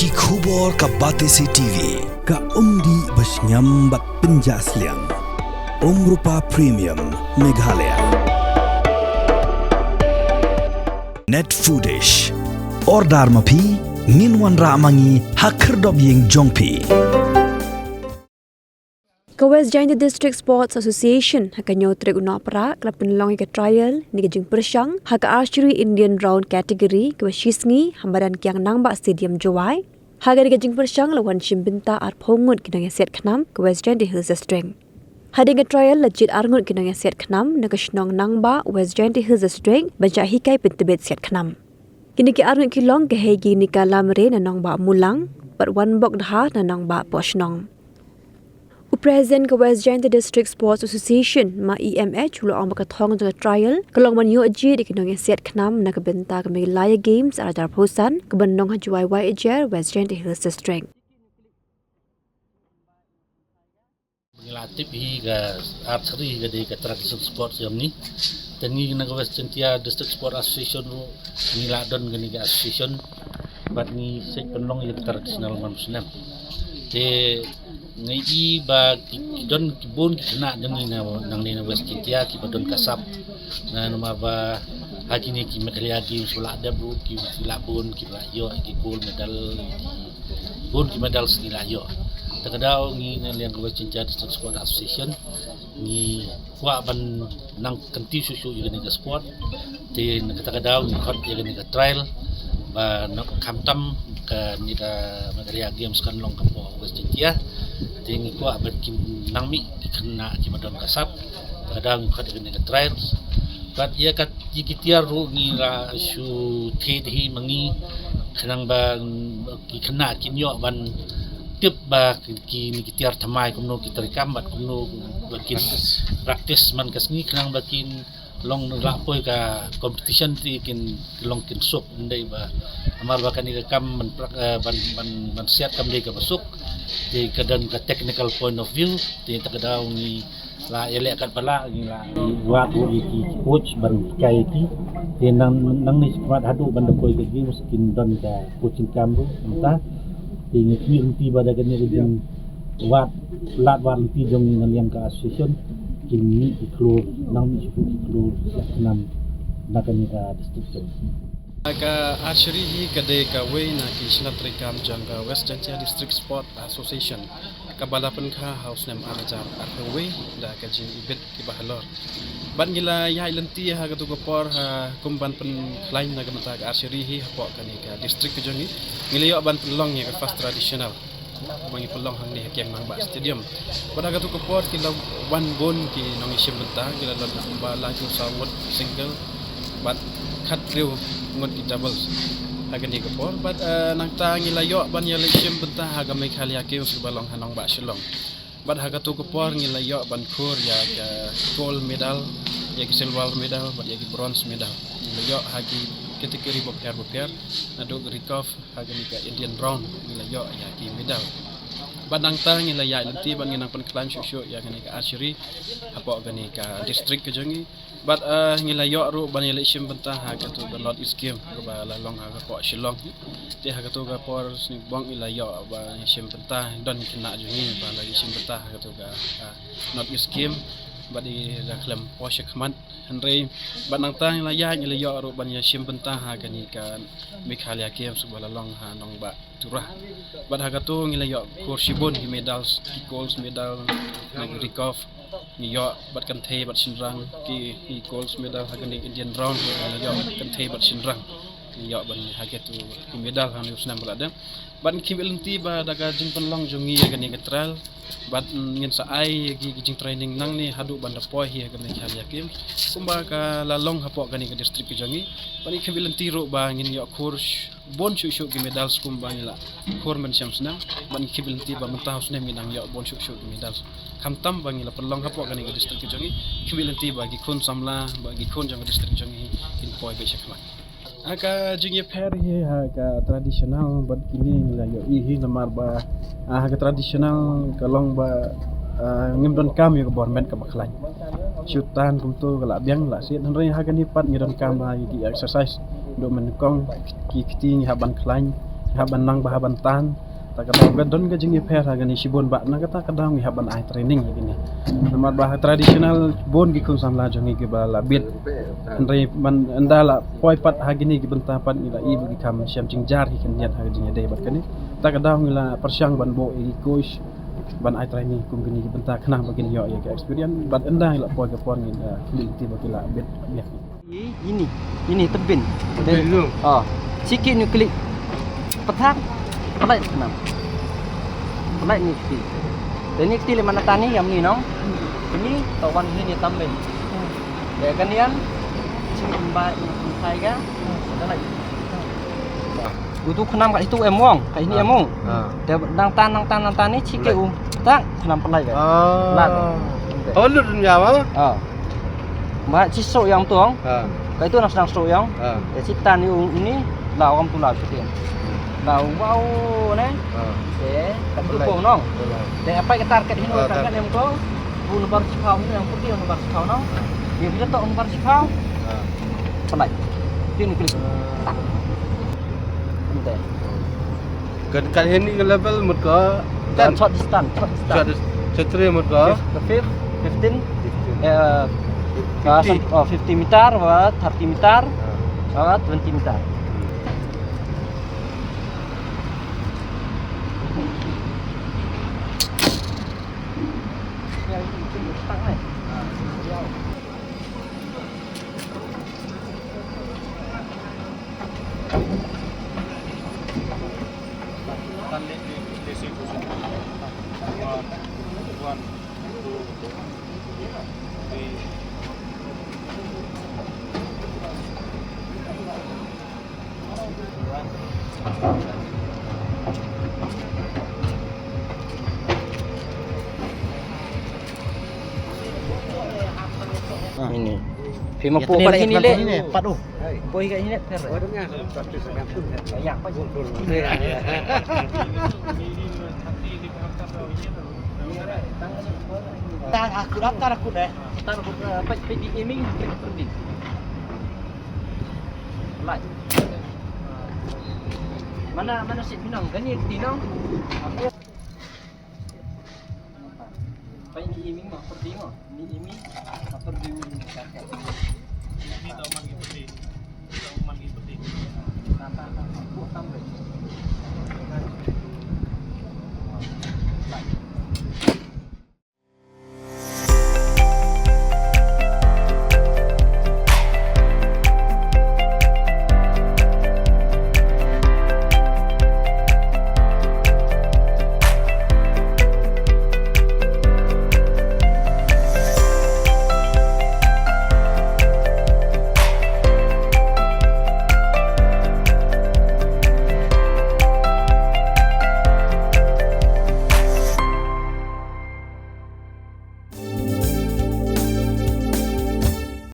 ki khubor ka Batesi TV ka umdi basnyambak penjaslian Umrupa Premium Meghalaya Net Foodish Ordar mapi Nginwan ramangi Hakerdob ying jongpi Ka West Jaintia District Sports Association haka nyotrek unapra klub penlong ke trial ni jing persang haka archery Indian round category ke shisngi hambaran kyang nangba stadium Jowai haka ni jing persang lawan Shimbinta ar phongut kinang set khnam ke West Jaintia Hills District hading ke trial legit arngut kinang set khnam na kashnong nangba West Jaintia Hills District baca hikai pentebet set khnam kini ke arngut kilong ke hegi ni kalamre na nangba mulang but one bok dha na nangba poshnong Present ke West Jaintia District Sports Association ma EMH ulo ang makathong jang trial kalong man yo aji di kinong set khnam na kabenta ka Meghalaya Games aradar phosan kabandong ha juai YHR West Jaintia Hills District Ngelatih hingga archery hingga di traditional sports yang ni tengi na West Jaintia District Sports Association niladon gani ga association bat ni sek penlong yang traditional manusia te ngai ba don kibun kena dengan nang ni West Jaintia ki badon kasap na nama ba hakini ki Meghalaya Games wala ada bu ki labun ki yo ki gold medal bun ki medal senilayo takadao ni yang West Jaintia District Sport Association ni wa ban nang kanti susu juga ni sport te takadao ni hot juga ni trial ba nak kamtam ke ni da Meghalaya Games kan long kapo West Jaintia tingi ko abad kim nangmi kena ki madon kasap kadang kad dengan trials but ia kat jikitiar ru ni ra su thedhi mangi khanang ba ki kena kinyo ban tip ba ki ni kitiar thamai kumno ki tarikam bat kumno bakin practice man kasni khanang bakin long la poi ka competition ti kin long kin sok ndai ba amar ba kan kam ban siat kam dei ka masuk di kadan ka technical point of view di takadaw ni la ele akan pala ni la wa ko iki coach ban kai ti di nang ni squad hadu ban ko iki skin don ka coaching kamru mata di ngi ti bada kan ni din wat lat wat ti jong ni yang ka association kini iklur nang iklur nam nakani ka district Ka archery hi kadai ka way na ki sinatrikam jangga West Jaintia District Sport Association ka balapan ka house nam arajar at way da ka jing ibit ki bahalor ban gila ya ilanti ha ka por ha kumban pen lain na gamata ka archery hi hapo kani ka district jongi ngiliyo ban pelong ya ka fast traditional bangi pelong hang ni hakiang nang ba stadium pada ka por ki one bone ki nong Shimbinta gila ba laju sawot single but cut real ngot ki doubles haga ni kapor but nang ta ngilayo ban ya Shimbinta haga Meghalaya Games balong hanong ba shilong but haga tu kapor ngilayo ban khur ya gold medal ya silver medal but ya bronze medal ngilayo hagi kategori bopiar aduk recover haga ni ka Indian round ngilayo ya ki medal badang ta ngilaya nanti ban nginang pen climb shushu ya gani ka archery apo gani ka district ke jongi but ngilayo ru ban yele Shimbinta ha ka tu Lord is game ba la long ha ko shilong ti ha ka tu ga por sni bong ilayo ba Shimbinta don kena jongi ba la Shimbinta ha ka tu ga Lord is game ba di da klam po shikman Henry badang ta ngilayo ru ban Shimbinta ha gani ka Meghalaya Games ba la long ha nong ba turah bad hagato ngilayo korsibon ki medals ki gold medal nag recover ni yo bad kan thei bad sinrang ki gold medal hagani Indian round ngilayo kan thei bad sinrang ni yo ban hagetu ki medal han usnam berada bad ki belenti ba daga jing penlong jongi gani getral bad ngin sa ai gi jing training nang ni hadu banda poi hi gani Meghalaya Games kumba ka lalong hapo gani ka district jongi bani ki belenti ro ba ngin yo kurs bon shushu ki medal kumba ngila korman shamsna ban ki belenti ba mentah usne minang yo bon shushu ki medal kamtam bangila pelong hapo gani ka district jongi ki belenti ba gi kun samla ba gi kun jang district jongi in poi be shakla aka jingye per hi ka tradisional bad kini ngila yo hi namar ba ka tradisional kalong ba ngimdon kam yo government ka baklan syutan kumtu kala biang la sit henry ha kan hipat ngidon kam ba di exercise do menkong ki kiti haban klain haban nang bahaban tan tak kadang gadon ka jing iper hagan isibon ba na kata kadang haban ai training gini nomor bah tradisional bon gi kun samla jangi gi bala bit andre man andala poi pat hagini gi bentapan ila i bagi kam syam jing jar hi kan niat hagini dei bat kani tak kadang ila persyang ban bo i coach ban ai training kum gini gi benta kena bagini yo ya experience bat anda ila poi ke pon ni ti bagi la bit biak ini tebin dulu sikit ni klik petak pelai kenam pelai ni kecil dan ni kecil mana tani yang ni nong ini tawan ini tambah ya kan nian sini mbak saya kan ada lagi itu kenam kat itu emong kat ini emong dia nang tan ni sikit tak kenam pelai kan oh lu dunia apa mbak cisuk yang tuang kat itu sedang sok yang ya citan ini lah orang tulah sekian lah wow ne kat tu nong dan apa kita target ini target yang tu nomor sikau ni yang pergi nomor sikau nong dia bila tak nomor sikau pelai dia ni klik tak entah kan ini level một có dan short distance setri một có 15 50 meter và 30 meter và 20 meter ini film po kat sini le 4 tu po kat sini per oh dengar ya apa aku daftar aku dah tar pergi aiming pergi like mana si Minang kan ni Minang aku pergi aiming mah pergi mah ni aiming pergi ini tahu man gitu sih tahu man gitu sih